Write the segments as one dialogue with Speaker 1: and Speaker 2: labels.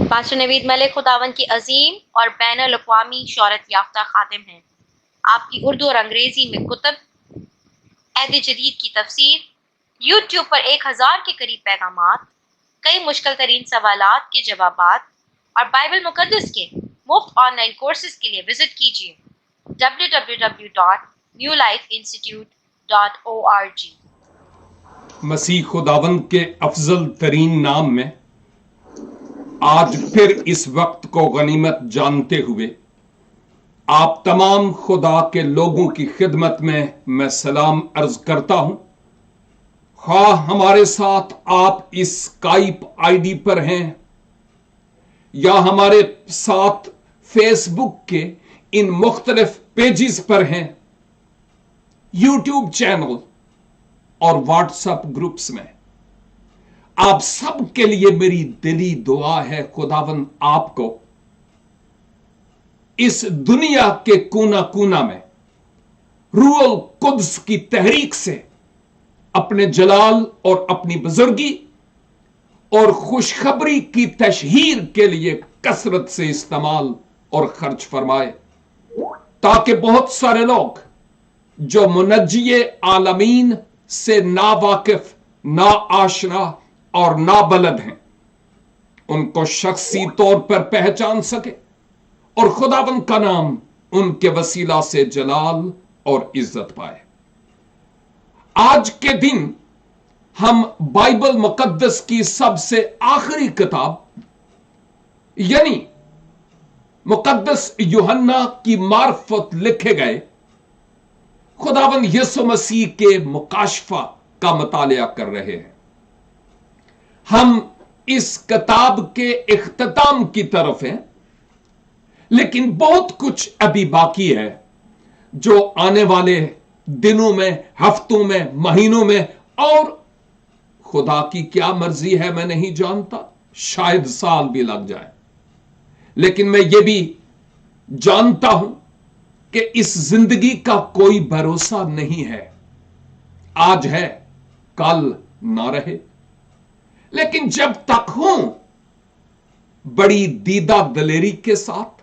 Speaker 1: Pastor نوید ملک خداوند کی عظیم اور بین الاقوامی شہرت یافتہ خادم ہیں۔ آپ کی اردو اور انگریزی میں کتب، عہد جدید کی تفسیر، یوٹیوب پر 1000 کے قریب پیغامات، کئی مشکل ترین سوالات کے جوابات اور بائبل مقدس کے مفت آن لائن کورسز کے لیے وزٹ کیجیے www.newlifeinstitute.org۔
Speaker 2: مسیح خداوند کے افضل ترین نام میں آج پھر اس وقت کو غنیمت جانتے ہوئے آپ تمام خدا کے لوگوں کی خدمت میں سلام عرض کرتا ہوں۔ خواہ ہمارے ساتھ آپ اس اسکائپ آئی ڈی پر ہیں یا ہمارے ساتھ فیس بک کے ان مختلف پیجز پر ہیں، یوٹیوب چینل اور واٹس ایپ گروپس میں، آپ سب کے لیے میری دلی دعا ہے خداوند آپ کو اس دنیا کے کونا کونا میں روح القدس کی تحریک سے اپنے جلال اور اپنی بزرگی اور خوشخبری کی تشہیر کے لیے کثرت سے استعمال اور خرچ فرمائے، تاکہ بہت سارے لوگ جو منجی عالمین سے نا واقف، نا آشنا اور نابلد ہیں، ان کو شخصی طور پر پہچان سکے اور خداوند کا نام ان کے وسیلہ سے جلال اور عزت پائے۔ آج کے دن ہم بائبل مقدس کی سب سے آخری کتاب یعنی مقدس یوحنا کی معرفت لکھے گئے خداوند یسوع مسیح کے مکاشفہ کا مطالعہ کر رہے ہیں۔ ہم اس کتاب کے اختتام کی طرف ہیں، لیکن بہت کچھ ابھی باقی ہے جو آنے والے دنوں میں، ہفتوں میں، مہینوں میں اور خدا کی کیا مرضی ہے میں نہیں جانتا، شاید سال بھی لگ جائے، لیکن میں یہ بھی جانتا ہوں کہ اس زندگی کا کوئی بھروسہ نہیں ہے، آج ہے کل نہ رہے، لیکن جب تک ہوں بڑی دیدہ دلیری کے ساتھ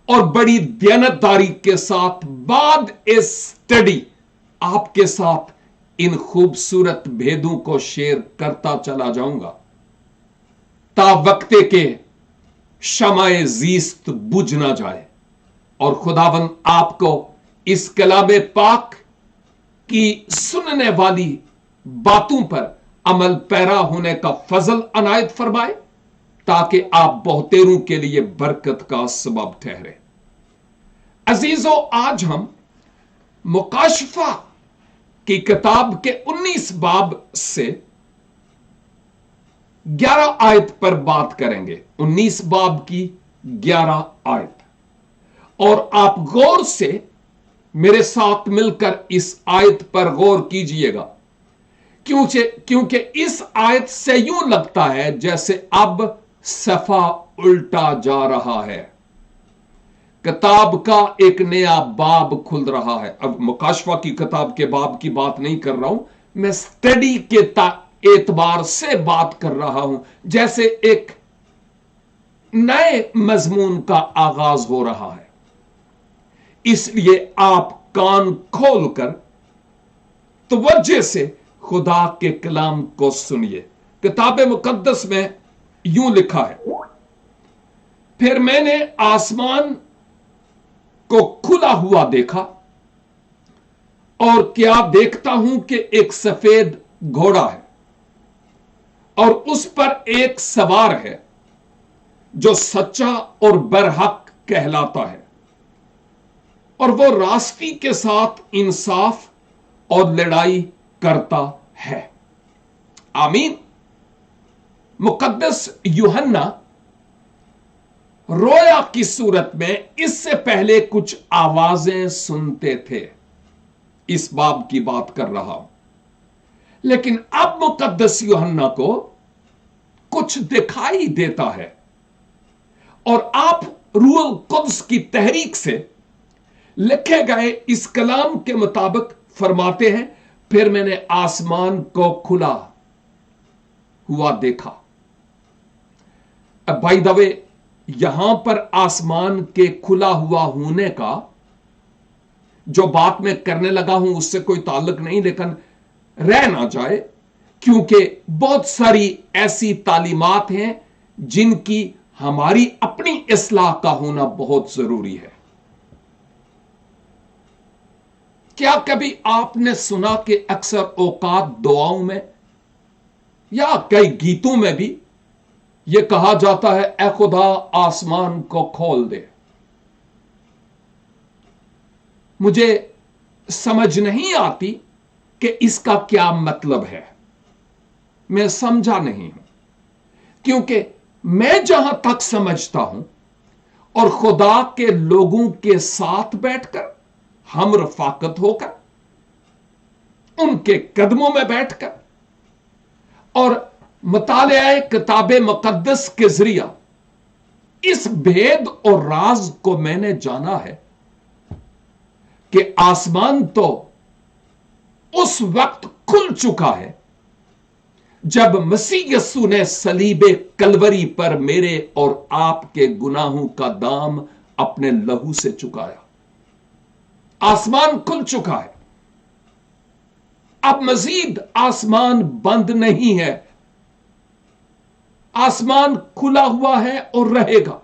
Speaker 2: اور بڑی دیانتداری کے ساتھ بعد اس اسٹڈی آپ کے ساتھ ان خوبصورت بھیدوں کو شیئر کرتا چلا جاؤں گا تا وقت کے شمع زیست بجھ نہ جائے اور خداوند آپ کو اس کلام پاک کی سننے والی باتوں پر عمل پیرا ہونے کا فضل عنایت فرمائے، تاکہ آپ بہتےروں کے لیے برکت کا سبب ٹھہرے۔ عزیزو، آج ہم مکاشفہ کی کتاب کے 19 باب سے 11 آیت پر بات کریں گے، 19 باب کی 11 آیت، اور آپ غور سے میرے ساتھ مل کر اس آیت پر غور کیجئے گا، کیونکہ اس آیت سے یوں لگتا ہے جیسے اب صفحہ الٹا جا رہا ہے، کتاب کا ایک نیا باب کھل رہا ہے۔ اب مکاشفہ کی کتاب کے باب کی بات نہیں کر رہا ہوں، میں سٹڈی کے اعتبار سے بات کر رہا ہوں، جیسے ایک نئے مضمون کا آغاز ہو رہا ہے۔ اس لیے آپ کان کھول کر توجہ سے خدا کے کلام کو سنیے۔ کتاب مقدس میں یوں لکھا ہے، پھر میں نے آسمان کو کھلا ہوا دیکھا، اور کیا دیکھتا ہوں کہ ایک سفید گھوڑا ہے، اور اس پر ایک سوار ہے جو سچا اور برحق کہلاتا ہے، اور وہ راستی کے ساتھ انصاف اور لڑائی کرتا ہے۔ آمین۔ مقدس یوحنا رویا کی صورت میں اس سے پہلے کچھ آوازیں سنتے تھے، اس باب کی بات کر رہا ہوں، لیکن اب مقدس یوحنا کو کچھ دکھائی دیتا ہے، اور آپ روح القدس کی تحریک سے لکھے گئے اس کلام کے مطابق فرماتے ہیں، پھر میں نے آسمان کو کھلا ہوا دیکھا۔ बाय द वे, यहां पर आसमान के खुला हुआ होने का जो बात मैं करने लगा हूं उससे कोई ताल्लुक नहीं, लेकिन रह ना जाए, क्योंकि बहुत सारी ऐसी तालीमात हैं जिनकी हमारी अपनी इस्लाह का होना बहुत जरूरी है। क्या कभी आपने सुना कि अक्सर औकात दुआओं में या कई गीतों में भी यह कहा जाता है, ए खुदा आसमान को खोल दे। मुझे समझ नहीं आती कि इसका क्या मतलब है, मैं समझा नहीं हूं, क्योंकि मैं जहां तक समझता हूं और खुदा के लोगों के साथ बैठकर, हम रफाकत होकर, उनके कदमों में बैठकर और मुतालिया किताब मुकद्दस के जरिया इस भेद और राज को मैंने जाना है कि आसमान तो उस वक्त खुल चुका है जब मसीह यस्सु ने सलीबे कलवरी पर मेरे और आपके गुनाहों का दाम अपने लहू से चुकाया। आसमान खुल चुका है, अब मजीद आसमान बंद नहीं है, आसमान खुला हुआ है और रहेगा,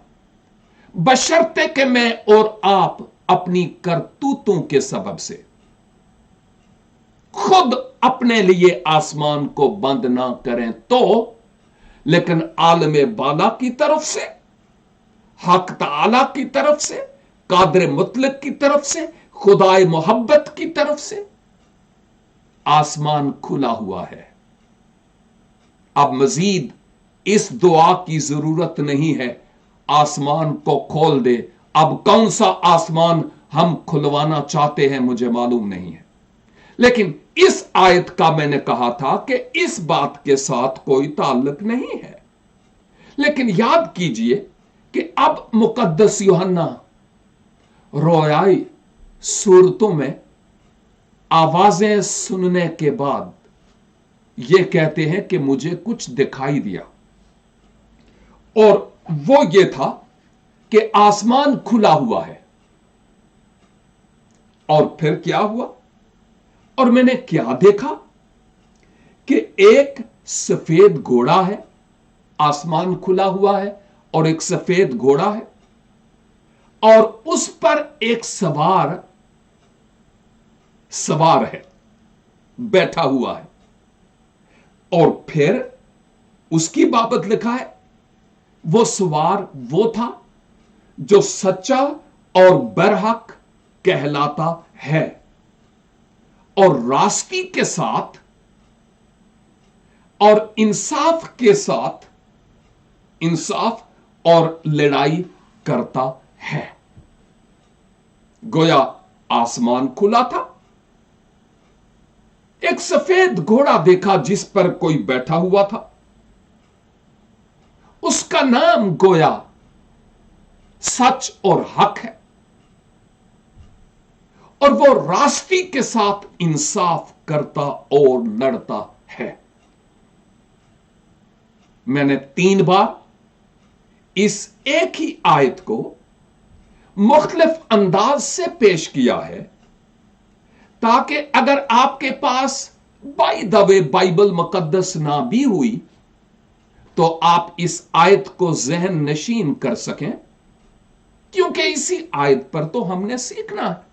Speaker 2: बशर्ते कि मैं और आप अपनी करतूतों के सबब से खुद अपने लिए आसमान को बंद ना करें तो, लेकिन आलमे बाला की तरफ से, हक ताला की तरफ से, कादर मुतलक की तरफ से, खुदाए मोहब्बत की तरफ से आसमान खुला हुआ है। अब मजीद इस दुआ की जरूरत नहीं है, आसमान को खोल दे। अब कौन सा आसमान हम खुलवाना चाहते हैं मुझे मालूम नहीं है, लेकिन इस आयत का मैंने कहा था कि इस बात के साथ कोई ताल्लुक नहीं है। लेकिन याद कीजिए कि अब मुकद्दस यूहन्ना रोयाई सूरतों में आवाजें सुनने के बाद यह कहते हैं कि मुझे कुछ दिखाई दिया, और वो ये था कि आसमान खुला हुआ है। और फिर क्या हुआ, और मैंने क्या देखा कि एक सफेद घोड़ा है, आसमान खुला हुआ है और एक सफेद घोड़ा है, और उस पर एक सवार है, बैठा हुआ है। और फिर उसकी बाबत लिखा है, वो सवार वो था जो सच्चा और बरहक कहलाता है और रास्ती के साथ और इंसाफ के साथ इंसाफ और लड़ाई करता है। गोया आसमान खुला था, एक सफेद घोड़ा देखा जिस पर कोई बैठा हुआ था, उसका नाम गोया सच और हक है, और वो रास्ती के साथ इंसाफ करता और लड़ता है। मैंने 3 बार इस एक ही आयत को मुख्तलिफ अंदाज से पेश किया है, ताकि अगर आपके पास बाय द वे बाइबल मुकद्दस ना भी हुई तो आप इस आयत को जहन नशीन कर सकें, क्योंकि इसी आयत पर तो हमने सीखना है।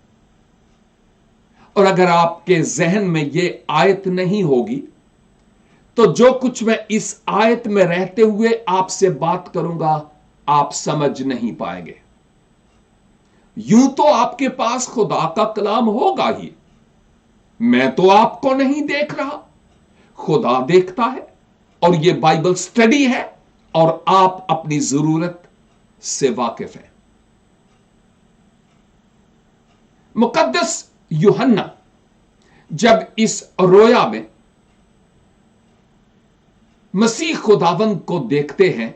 Speaker 2: और अगर आपके जहन में यह आयत नहीं होगी तो जो कुछ मैं इस आयत में रहते हुए आपसे बात करूंगा आप समझ नहीं पाएंगे। यूं तो आपके पास खुदा का कलाम होगा ही, मैं तो आपको नहीं देख रहा, खुदा देखता है, और यह बाइबल स्टडी है और आप अपनी जरूरत से वाकिफ हैं। मुकद्दस यूहन्ना जब इस रोया में मसीह खुदावंद को देखते हैं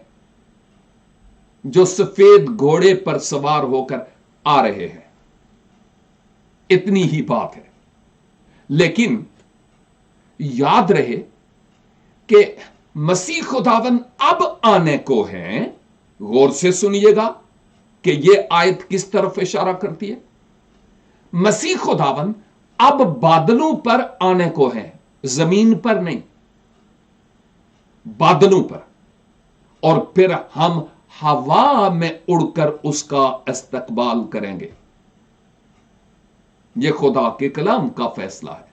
Speaker 2: जो सफेद घोड़े पर सवार होकर आ रहे हैं, इतनी ही बात है। लेकिन याद रहे कि मसीह खुदावंद अब आने को हैं गौर से सुनिएगा कि यह आयत किस तरफ इशारा करती है। मसीह खुदावन अब बादलों पर आने को है, जमीन पर नहीं, बादलों पर, और फिर हम हवा में उड़कर उसका इस्तकबाल करेंगे। यह खुदा के कलाम का फैसला है।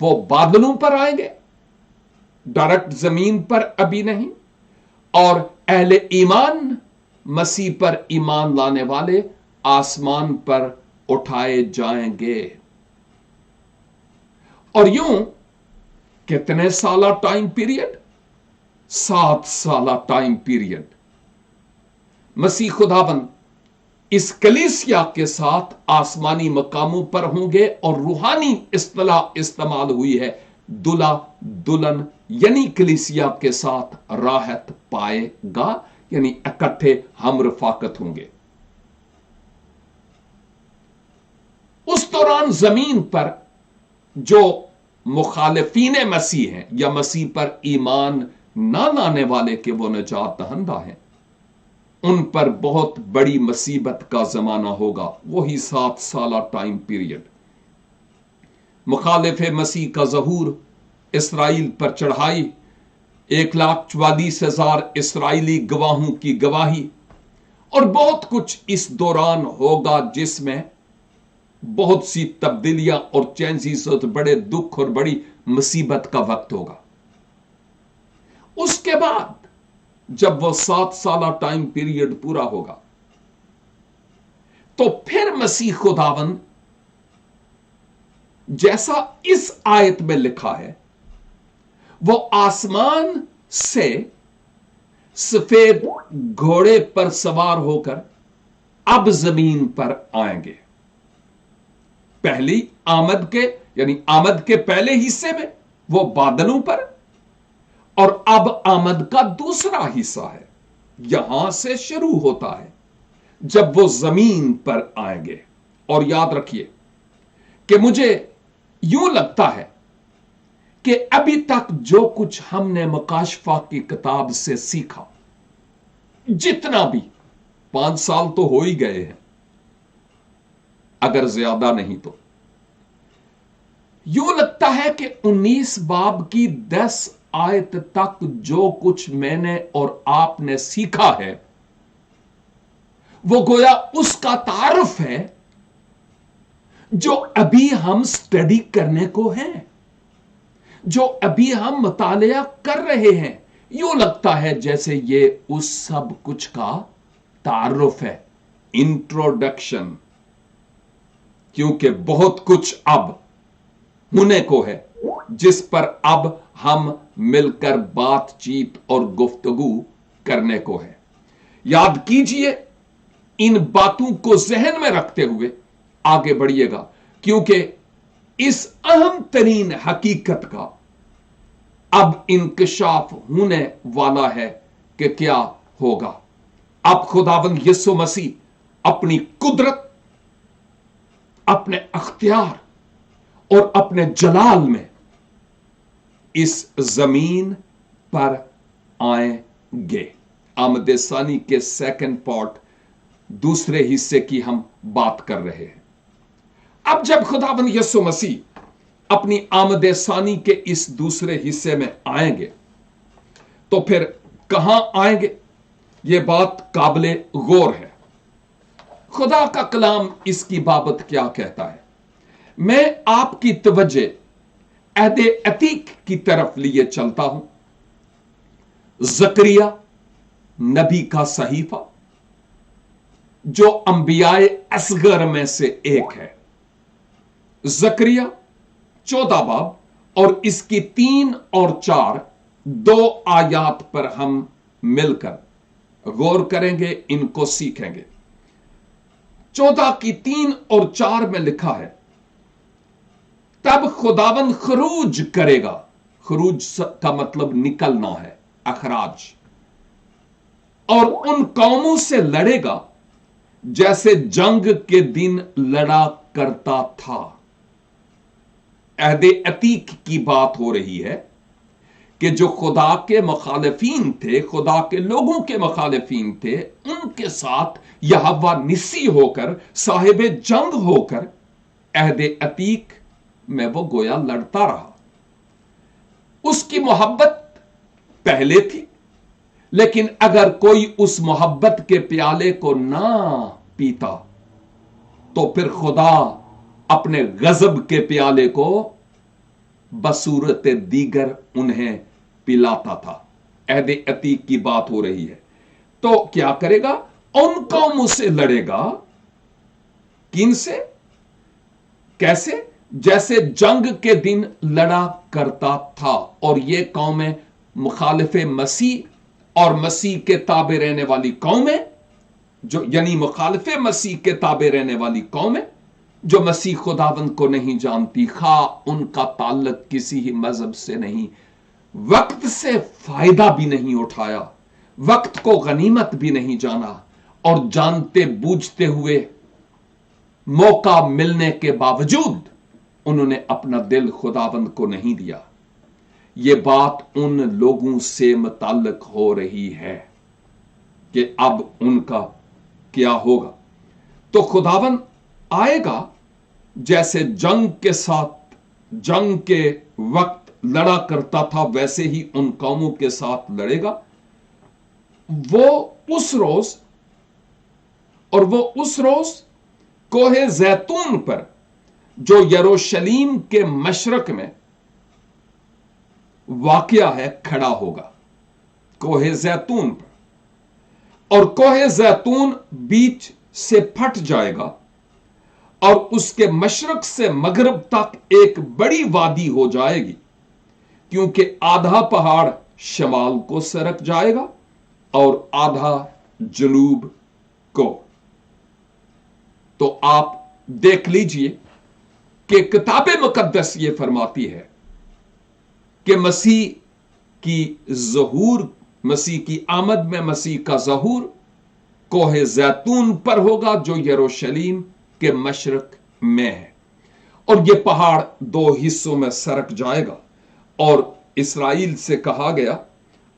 Speaker 2: वो बादलों पर आएंगे, डायरेक्ट जमीन पर अभी नहीं, और अहले ईमान, मसीह पर ईमान लाने वाले आसमान पर उठाए जाएंगे। और यूं कितने साला टाइम पीरियड? 7 साला टाइम पीरियड। मसीह खुदाबंद इस कलीसिया के साथ आसमानी मकामों पर होंगे, और रूहानी इस्तिलाह इस्तेमाल हुई है, दुल्हा दुल्हन, यानी कलीसिया के साथ राहत पाएगा, यानी इकट्ठे हम रफाकत होंगे। उस दौरान जमीन पर जो मुखालिफीन मसीह हैं या मसीह पर ईमान ना लाने वाले के वो निजात दहंदा हैं, उन पर बहुत बड़ी मुसीबत का जमाना होगा, वही 7 साला टाइम पीरियड। मुखालिफ मसीह का ज़हूर, इसराइल पर चढ़ाई, 1,44,000 इसराइली गवाहों की गवाही, और बहुत कुछ इस दौरान होगा जिसमें बहुत सी तब्दीलियां और चेंजेस और बड़े दुख और बड़ी मुसीबत का वक्त होगा। उसके बाद जब वो 7 साला टाइम पीरियड पूरा होगा, तो फिर मसीह खुदावंद, जैसा इस आयत में लिखा है, वो आसमान से सफेद घोड़े पर सवार होकर अब जमीन पर आएंगे। पहली आमद के, यानी आमद के पहले हिस्से में वो बादलों पर, और अब आमद का दूसरा हिस्सा है, यहां से शुरू होता है जब वो जमीन पर आएंगे। और याद रखिए कि मुझे यूं लगता है कि अभी तक जो कुछ हमने मुकाशफा की किताब से सीखा, जितना भी, 5 साल तो हो ही गए हैं, अगर ज्यादा नहीं तो, यूं लगता है कि 19 बाब की 10 आयत तक जो कुछ मैंने और आपने सीखा है, वो गोया उसका तारुफ है जो अभी हम स्टडी करने को है, जो अभी हम मुतालिया कर रहे हैं। यूं लगता है जैसे ये उस सब कुछ का तारुफ है, इंट्रोडक्शन, क्योंकि बहुत कुछ अब होने को है जिस पर अब हम मिलकर बातचीत और गुफ्तगू करने को है। याद कीजिए, इन बातों को जहन में रखते हुए आगे बढ़िएगा, क्योंकि इस अहम तरीन हकीकत का अब इंकशाफ होने वाला है कि क्या होगा। अब खुदावंद यीशु मसीह अपनी कुदरत, अपने अख्तियार और अपने जलाल में इस जमीन पर आएंगे। आमद सानी के सेकंड पार्ट, दूसरे हिस्से की हम बात कर रहे हैं। अब जब खुदावंद यीशु मसीह अपनी आमद सानी के इस दूसरे हिस्से में आएंगे, तो फिर कहां आएंगे? यह बात काबिले गौर है। खुदा का कलाम इसकी बाबत क्या कहता है? मैं आपकी तवज्जो अहदे अतीक की तरफ लिए चलता हूं। जकरिया नबी का सहीफा, जो अंबियाए असगर में से एक है। जकरिया 14 बाब और इसकी 3 और 4 2 आयात पर हम मिलकर गौर करेंगे, इनको सीखेंगे। 14 की 3 और 4 में लिखा है, तब खुदावंद खरूज करेगा। खरूज का मतलब निकलना है, अखराज, और उन कौमों से लड़ेगा जैसे जंग के दिन लड़ा करता था। अहदे अतीक की बात हो रही है کہ جو خدا کے مخالفین تھے، خدا کے لوگوں کے مخالفین تھے، ان کے ساتھ یہوہ نسی ہو کر، صاحب جنگ ہو کر عہد عتیق میں وہ گویا لڑتا رہا۔ اس کی محبت پہلے تھی، لیکن اگر کوئی اس محبت کے پیالے کو نہ پیتا تو پھر خدا اپنے غضب کے پیالے کو بصورت دیگر انہیں پلاتا تھا۔ عہد عتیق کی بات ہو رہی ہے، تو کیا کرے گا؟ ان قوموں سے لڑے گا۔ کن سے؟ کیسے؟ جیسے جنگ کے دن لڑا کرتا تھا۔ اور یہ قومیں مخالف مسیح اور مسیح کے تابع رہنے والی قومیں، جو یعنی مخالف مسیح کے تابع رہنے والی قومیں جو مسیح خداوند کو نہیں جانتی، خواہ ان کا تعلق کسی ہی مذہب سے نہیں، وقت سے فائدہ بھی نہیں اٹھایا، وقت کو غنیمت بھی نہیں جانا، اور جانتے بوجھتے ہوئے موقع ملنے کے باوجود انہوں نے اپنا دل خداوند کو نہیں دیا۔ یہ بات ان لوگوں سے متعلق ہو رہی ہے کہ اب ان کا کیا ہوگا۔ تو خداوند آئے گا، جیسے جنگ کے ساتھ جنگ کے وقت لڑا کرتا تھا ویسے ہی ان قوموں کے ساتھ لڑے گا۔ وہ اس روز کوہ زیتون پر جو یروشلیم کے مشرق میں واقع ہے کھڑا ہوگا، کوہ زیتون پر، اور کوہ زیتون بیچ سے پھٹ جائے گا اور اس کے مشرق سے مغرب تک ایک بڑی وادی ہو جائے گی، کیونکہ آدھا پہاڑ شمال کو سرک جائے گا اور آدھا جنوب کو۔ تو آپ دیکھ لیجئے کہ کتاب مقدس یہ فرماتی ہے کہ مسیح کی ظہور، مسیح کی آمد میں مسیح کا ظہور کوہ زیتون پر ہوگا جو یروشلیم کے مشرق میں ہے، اور یہ پہاڑ دو حصوں میں سرک جائے گا، اور اسرائیل سے کہا گیا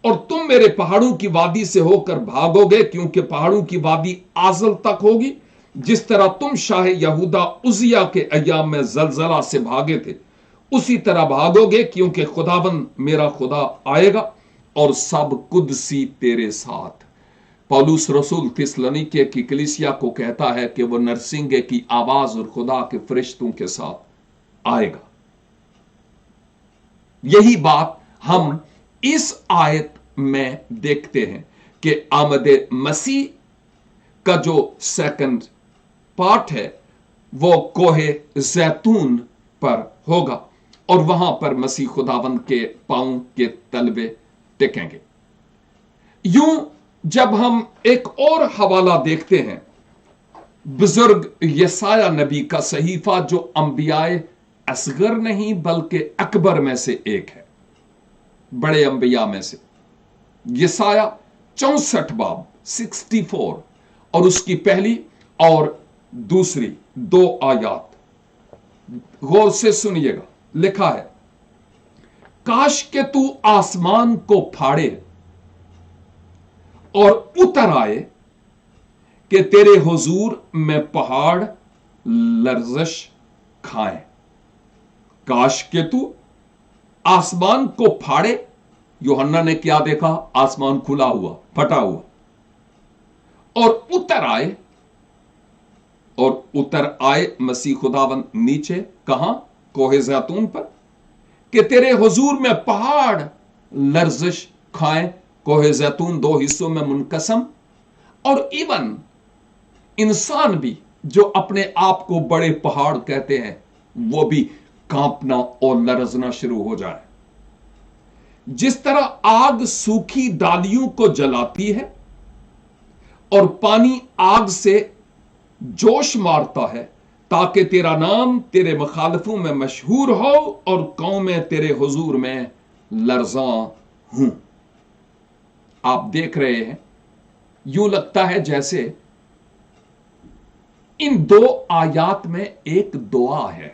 Speaker 2: اور تم میرے پہاڑوں کی وادی سے ہو کر بھاگو گے، کیونکہ پہاڑوں کی وادی آزل تک ہوگی، جس طرح تم شاہ یہودا عزیہ کے ایام میں زلزلہ سے بھاگے تھے، اسی طرح بھاگو گے، کیونکہ خداوند میرا خدا آئے گا اور سب قدسی تیرے ساتھ۔ پولس رسول تسلنیکے کی کلیسیا کو کہتا ہے کہ وہ نرسنگے کی آواز اور خدا کے فرشتوں کے ساتھ آئے گا۔ یہی بات ہم اس آیت میں دیکھتے ہیں کہ آمد مسیح کا جو سیکنڈ پارٹ ہے وہ کوہ زیتون پر ہوگا، اور وہاں پر مسیح خداوند کے پاؤں کے تلوے ٹکیں گے۔ یوں جب ہم ایک اور حوالہ دیکھتے ہیں، بزرگ یسایہ نبی کا صحیفہ، جو انبیاء اصغر نہیں بلکہ اکبر میں سے ایک ہے، بڑے انبیاء میں سے، یسایہ 64 باب 64 اور اس کی پہلی اور دوسری 2 آیات غور سے سنیے گا۔ لکھا ہے، کاش کہ تو آسمان کو پھاڑے اور اتر آئے کہ تیرے حضور میں پہاڑ لرزش کھائیں۔ کاش کہ تو آسمان کو پھاڑے۔ یوحنا نے کیا دیکھا؟ آسمان کھلا ہوا، پھٹا ہوا، اور اتر آئے، اور اتر آئے مسیح خداوند نیچے، کہاں؟ کوہ زیتون پر، کہ تیرے حضور میں پہاڑ لرزش کھائیں۔ کوہ زیتون 2 حصوں میں منقسم، اور ایون انسان بھی جو اپنے آپ کو بڑے پہاڑ کہتے ہیں، وہ بھی کانپنا اور لرزنا شروع ہو جائے۔ جس طرح آگ سوکھی ڈالیوں کو جلاتی ہے اور پانی آگ سے جوش مارتا ہے، تاکہ تیرا نام تیرے مخالفوں میں مشہور ہو اور قومیں تیرے حضور میں لرزاں ہوں۔ آپ دیکھ رہے ہیں، یوں لگتا ہے جیسے ان 2 آیات میں ایک دعا ہے۔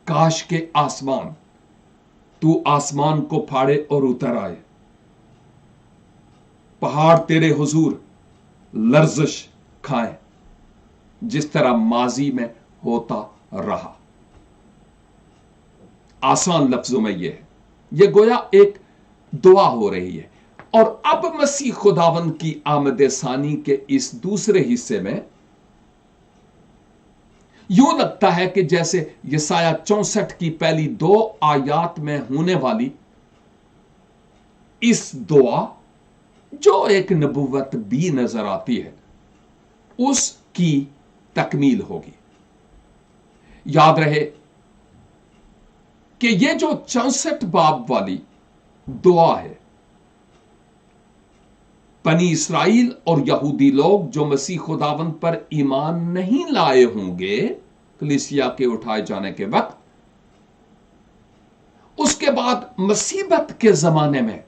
Speaker 2: کاش کے آسمان तू आसमान को फाड़े और उतर आए, पहाड़ तेरे हुजूर लर्जिश खाएं, जिस तरह माजी में होता रहा। आसान लफ्जों में यह है, यह गोया एक दुआ हो रही है। और अब मसीह खुदावन की आमद सानी के इस दूसरे हिस्से में यूं लगता है कि जैसे यसाया 64 की पहली 2 आयात में होने वाली इस दुआ, जो एक नबुव्वत भी नजर आती है, उसकी तकमील होगी। याद रहे कि यह जो 64 बाब वाली दुआ है, बनी इसराइल और यहूदी लोग जो मसीह खुदावंद पर ईमान नहीं लाए होंगे कलीसिया के उठाए जाने के वक्त, उसके बाद मुसीबत के जमाने में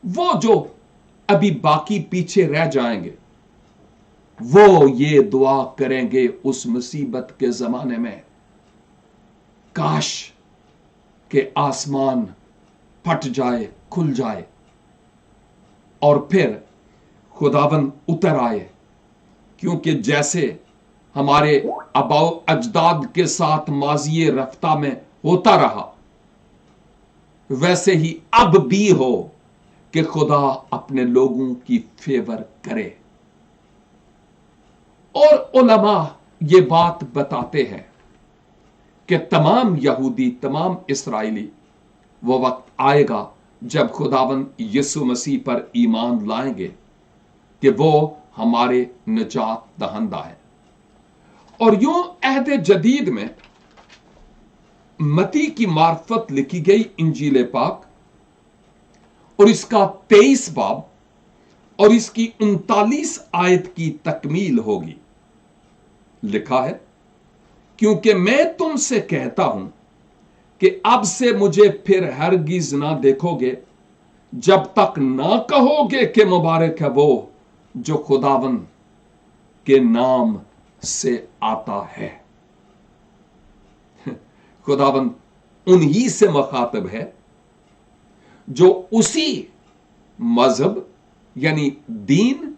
Speaker 2: वो जो अभी बाकी पीछे रह जाएंगे, वो ये दुआ करेंगे उस मुसीबत के जमाने में, काश के आसमान फट जाए, खुल जाए और फिर खुदावन उतर आए। क्योंकि जैसे हमारे आबाओ अजदाद के साथ माजिए रफ्ता में होता रहा, वैसे ही अब भी हो कि खुदा अपने लोगों की फेवर करे। और उलमा ये बात बताते हैं कि तमाम यहूदी, तमाम इस्राएली, वो वक्त आएगा जब खुदावन यीशु मसीह पर ईमान लाएंगे कि वो हमारे निजात दहंदा है। और यूं अहद जदीद में मती की मार्फत लिखी गई इंजील पाक और इसका 23 बाब और इसकी 39 आयत की तकमील होगी। लिखा है, क्योंकि मैं तुमसे कहता हूं कि अब से मुझे फिर हरगिज ना देखोगे, जब तक ना कहोगे कि मुबारक है वो जो खुदावन के नाम से आता है। खुदावन उन्हीं से मुखातब है जो उसी मजहब यानी दीन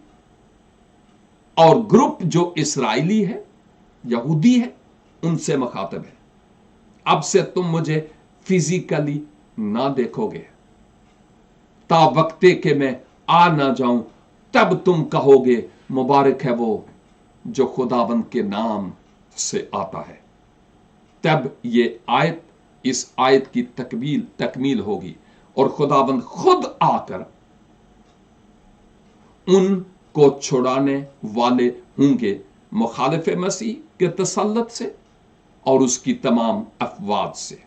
Speaker 2: और ग्रुप जो इस्राएली है, यहूदी है, उनसे मुखातब है। अब से तुम मुझे फिजिकली ना देखोगे, ता वक्ते के मैं आ ना जाऊं, तब तुम कहोगे मुबारक है वो जो खुदावंद के नाम से आता है। तब ये आयत, इस आयत की तकमील होगी और खुदावंद खुद आकर उनको छुड़ाने वाले होंगे मुखालिफ मसीह के तसल्लुत से और उसकी तमाम अफवाज से।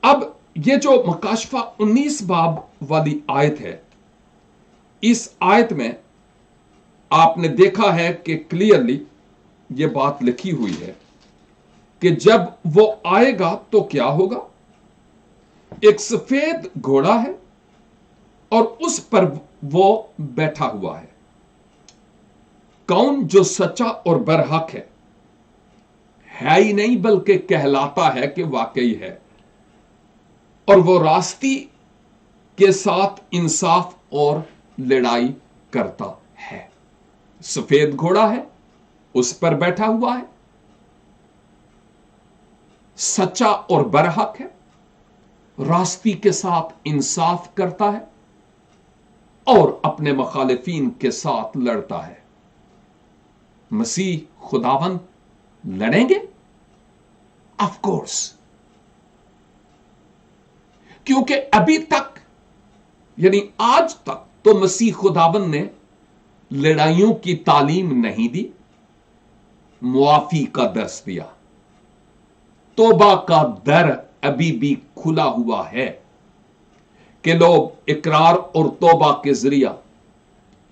Speaker 2: अब ये जो मकाशफा 19 बाब वाली आयत है, इस आयत में आपने देखा है कि क्लियरली ये बात लिखी हुई है कि जब वो आएगा तो क्या होगा। एक सफेद घोड़ा है और उस पर वो बैठा हुआ है। कौन जो सच्चा और बरहक है ही नहीं बल्कि कहलाता है कि वाकई है, और वो रास्ती के साथ इंसाफ और लड़ाई करता है। सफेद घोड़ा है, उस पर बैठा हुआ है, सच्चा और बरहक है, रास्ती के साथ इंसाफ करता है और अपने मुखालिफीन के साथ लड़ता है। मसीह खुदावंद लड़ेंगे? ऑफ कोर्स, क्योंकि अभी तक यानी आज तक तो मसीह खुदावंद ने लड़ाइयों की तालीम नहीं दी, मुआफी का दर्स दिया। तौबा का दर अभी भी खुला हुआ है कि लोग इकरार और तौबा के जरिया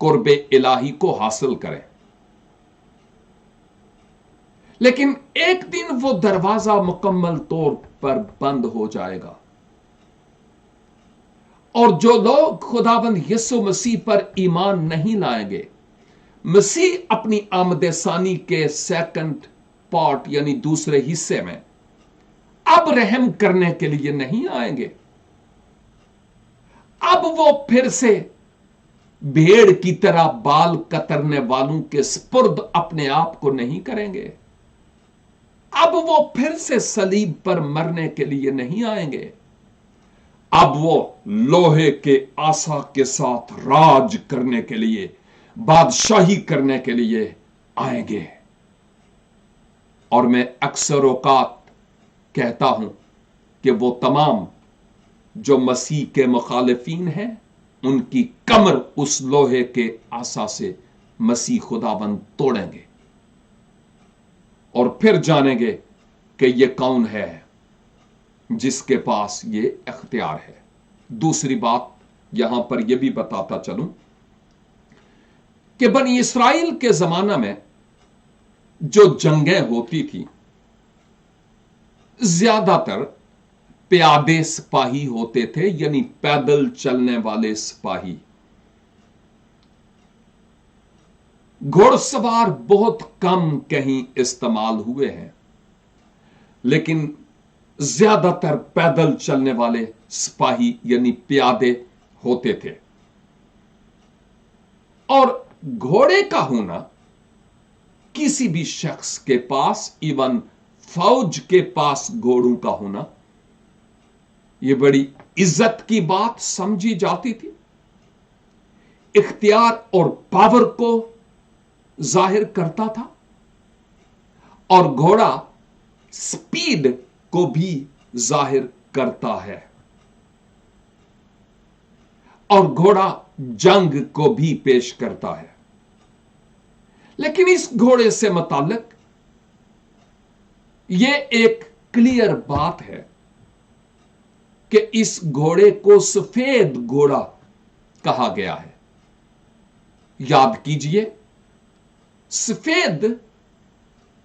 Speaker 2: कुर्बे इलाही को हासिल करें। लेकिन एक दिन वो दरवाजा मुकम्मल तौर पर बंद हो जाएगा और जो लोग खुदाबंद यीशु मसीह पर ईमान नहीं लाएंगे, मसीह अपनी आमद सानी के सेकंड पार्ट यानी दूसरे हिस्से में अब रहम करने के लिए नहीं आएंगे। अब वो फिर से भेड़ की तरह बाल कतरने वालों के स्पुर्द अपने आप को नहीं करेंगे। अब वो फिर से सलीब पर मरने के लिए नहीं आएंगे। अब वो लोहे के आसा के साथ राज करने के लिए, बादशाही करने के लिए आएंगे। और मैं अक्सर औकात कहता हूं कि वो तमाम जो मसीह के मुखालिफीन हैं, उनकी कमर उस लोहे के आसा से मसीह खुदाबंद तोड़ेंगे और फिर जानेंगे कि ये कौन है जिसके पास ये इख्तियार है। दूसरी बात यहां पर यह भी बताता चलूं कि बनी इस्राइल के जमाना में जो जंगें होती थी, ज्यादातर प्यादे सिपाही होते थे, यानी पैदल चलने वाले सिपाही। घोड़सवार बहुत कम कहीं इस्तेमाल हुए हैं, लेकिन ज्यादातर पैदल चलने वाले सिपाही यानी प्यादे होते थे। और घोड़े का होना किसी भी शख्स के पास, इवन फौज के पास घोड़ों का होना, यह बड़ी इज्जत की बात समझी जाती थी। इख्तियार और पावर को जाहिर करता था, और घोड़ा स्पीड को भी जाहिर करता है, और घोड़ा जंग को भी पेश करता है। लेकिन इस घोड़े से मुताल्लिक यह एक क्लियर बात है कि इस घोड़े को सफेद घोड़ा कहा गया है। याद कीजिए, सफेद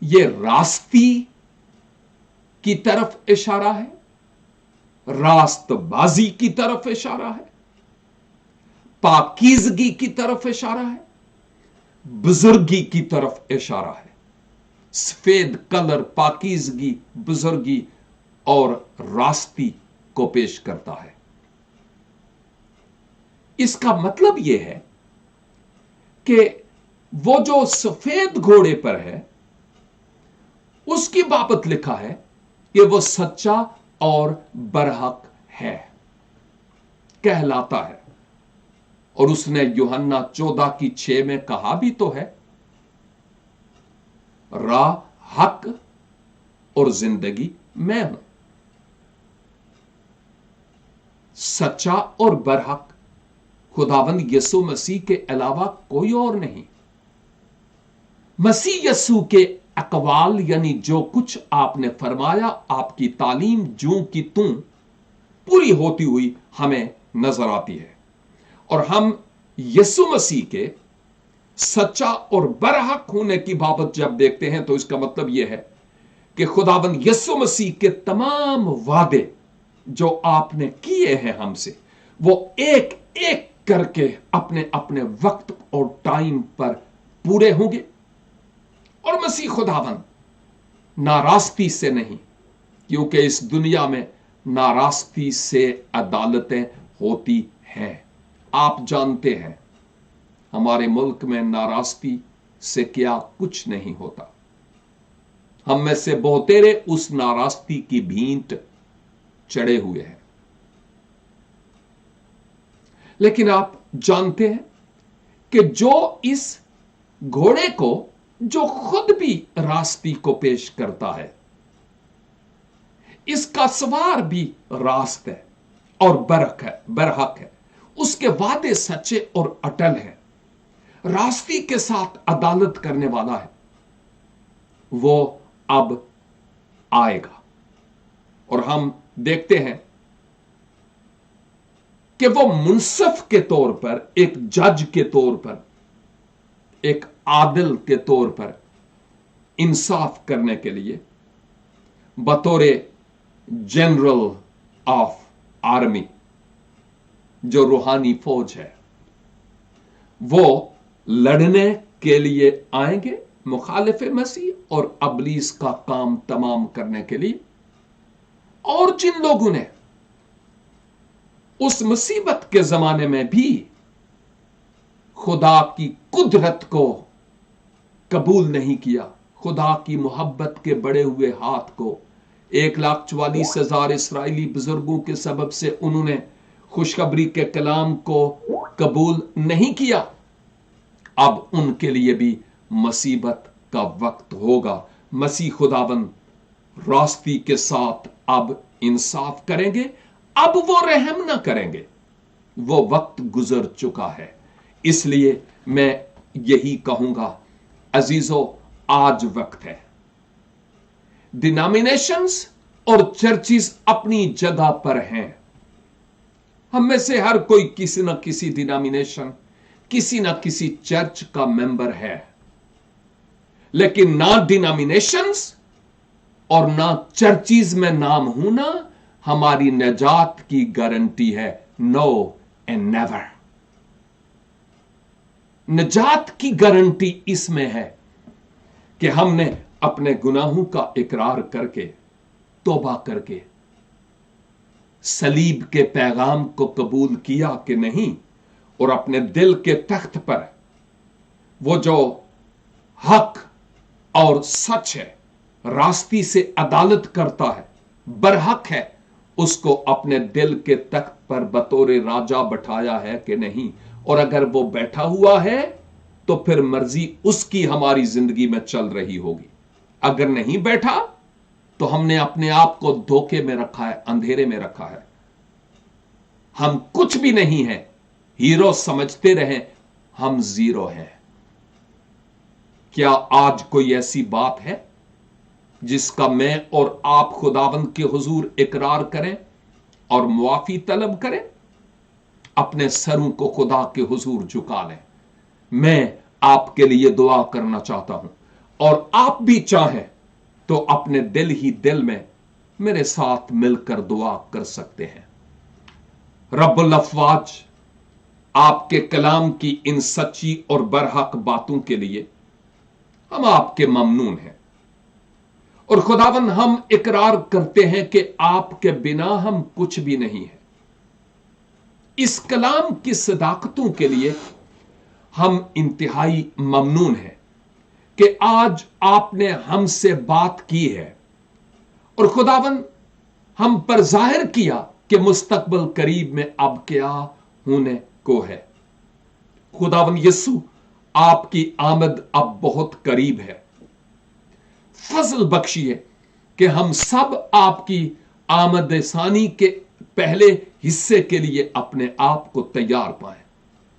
Speaker 2: ये रास्ती की तरफ इशारा है, रास्तबाजी की तरफ इशारा है, पाकीज़गी की तरफ इशारा है, बुजुर्गी की तरफ इशारा है। सफेद कलर पाकीज़गी, बुजुर्गी और रास्ती को पेश करता है। इसका मतलब यह है कि वो जो सफेद घोड़े पर है, उसकी बाबत लिखा है कि वो सच्चा और बरहक है, कहलाता है। और उसने यूहन्ना 14:6 में कहा भी तो है, राह, हक और जिंदगी मैं हूं। सच्चा और बरहक खुदावंद यीशु मसीह के अलावा कोई और नहीं। मसीह यीशु के अकवाल यानी जो कुछ आपने फरमाया, आपकी तालीम जूं की तूं पूरी होती हुई हमें नजर आती है। और हम यीशु मसीह के सच्चा और बरहक होने की बाबत जब देखते हैं, तो इसका मतलब यह है कि खुदाबंद यीशु मसीह के तमाम वादे जो आपने किए हैं हमसे, वो एक एक करके अपने अपने वक्त और टाइम पर पूरे होंगे। और मसीह खुदाबंद नारास्ती से नहीं, क्योंकि इस दुनिया में नारास्ती से अदालतें होती हैं। आप जानते हैं हमारे मुल्क में नारास्ती से क्या कुछ नहीं होता। हम में से बहुतेरे उस नारास्ती की भींट चढ़े हुए हैं। लेकिन आप जानते हैं कि जो इस घोड़े को, जो खुद भी रास्ती को पेश करता है, इसका सवार भी रास्त है और बरहक है। उसके वादे सच्चे और अटल हैं। रास्ती के साथ अदालत करने वाला है, वो अब आएगा। और हम देखते हैं कि वो मुंसिफ के तौर पर, एक जज के तौर पर, एक आदिल के तौर पर इंसाफ करने के लिए बतौरे जनरल ऑफ आर्मी, जो रूहानी फौज है, वो लड़ने के लिए आएंगे मुखालिफ मसीह और अबलीस का काम तमाम करने के लिए। اور जिन लोगों ने उस मुसीबत के जमाने में भी खुदा की कुदरत को कबूल नहीं किया, खुदा की मोहब्बत के बड़े हुए हाथ को, 1,44,000 इसराइली बुजुर्गों के सबब से उन्होंने खुशखबरी के कलाम को कबूल नहीं किया, अब उनके लिए भी मुसीबत का वक्त होगा। मसीह खुदाबंद रास्ती के साथ अब इंसाफ करेंगे, अब वो रहम ना करेंगे, वो वक्त गुजर चुका है। इसलिए मैं यही कहूंगा, अजीजों, आज वक्त है। डिनोमिनेशंस और चर्चिस अपनी जगह पर हैं। हम में से हर कोई किसी न किसी डिनोमिनेशन, किसी न किसी चर्च का मेंबर है, लेकिन ना डिनोमिनेशंस और ना चर्चिस में नाम होना हमारी निजात की गारंटी है। No and never. निजात की गारंटी इसमें है कि हमने अपने गुनाहों का इकरार करके, तौबा करके सलीब के पैगाम को कबूल किया कि नहीं, और अपने दिल के तख्त पर वो जो हक और सच है, रास्ती से अदालत करता है, बरहक है, उसको अपने दिल के तख्त पर बतौर राजा बैठाया है कि नहीं। और अगर वो बैठा हुआ है तो फिर मर्जी उसकी हमारी जिंदगी में चल रही होगी। अगर नहीं बैठा तो हमने अपने आप को धोखे में रखा है, अंधेरे में रखा है। हम कुछ भी नहीं है, हीरो समझते रहे, हम जीरो हैं। क्या आज कोई ऐसी बात है जिसका मैं और आप खुदावंद के हुजूर इकरार करें और मुआफी तलब करें? अपने सरों को खुदा के हुजूर झुका लें। मैं आपके लिए दुआ करना चाहता हूं, और आप भी चाहें तो अपने दिल ही दिल में मेरे साथ मिलकर दुआ कर सकते हैं। रब्बुल अफ़वाज, आपके कलाम की इन सच्ची और बरहक बातों के लिए हम आपके ममनून हैं, और खुदावन हम इकरार करते हैं कि आपके बिना हम कुछ भी नहीं है। इस कलाम की सदाकतों के लिए हम इंतहाई ममनून हैं कि आज आपने हमसे बात की है, और खुदावन हम पर जाहिर किया कि मुस्तकबल करीब में अब क्या होने को है। खुदावन यीशु, आपकी आमद अब बहुत करीब है। फजल बख्शिए कि हम सब आपकी आमद सानी के पहले हिस्से के लिए अपने आप को तैयार पाएं।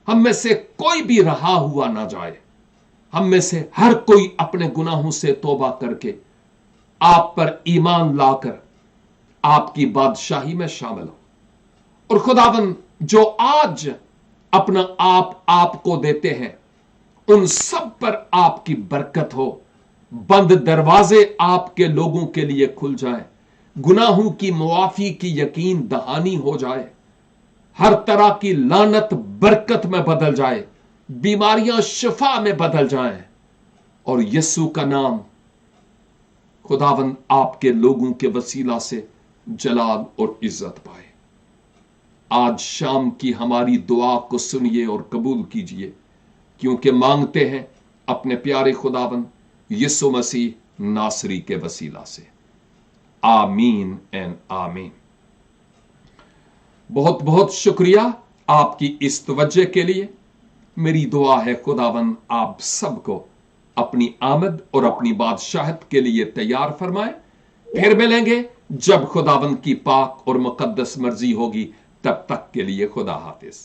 Speaker 2: हम में से कोई भी रहा हुआ ना जाए। हम में से हर कोई अपने गुनाहों से तौबा करके आप पर ईमान लाकर आपकी बादशाही में शामिल हो। और खुदावन, जो आज अपना आप आपको देते हैं, उन सब पर आपकी बरकत हो। बंद दरवाजे आपके लोगों के लिए खुल जाएं, गुनाहों की मुआफी की यकीन दहानी हो जाए, हर तरह की लानत बरकत में बदल जाए, बीमारियां शिफा में बदल जाएं, और यीशु का नाम खुदावंद आपके लोगों के वसीला से जलाल और इज्जत पाए। आज शाम की हमारी दुआ को सुनिए और कबूल कीजिए, क्योंकि मांगते हैं अपने प्यारे खुदावंद यीशु मसीह नासरी के वसीला से। आमीन एंड आमीन। बहुत बहुत शुक्रिया आपकी इस तवज्जो के लिए। मेरी दुआ है खुदावन आप सबको अपनी आमद और अपनी बादशाहत के लिए तैयार फरमाए। फिर मिलेंगे जब खुदावन की पाक और मुकद्दस मर्जी होगी। तब तक के लिए खुदा हाफिज।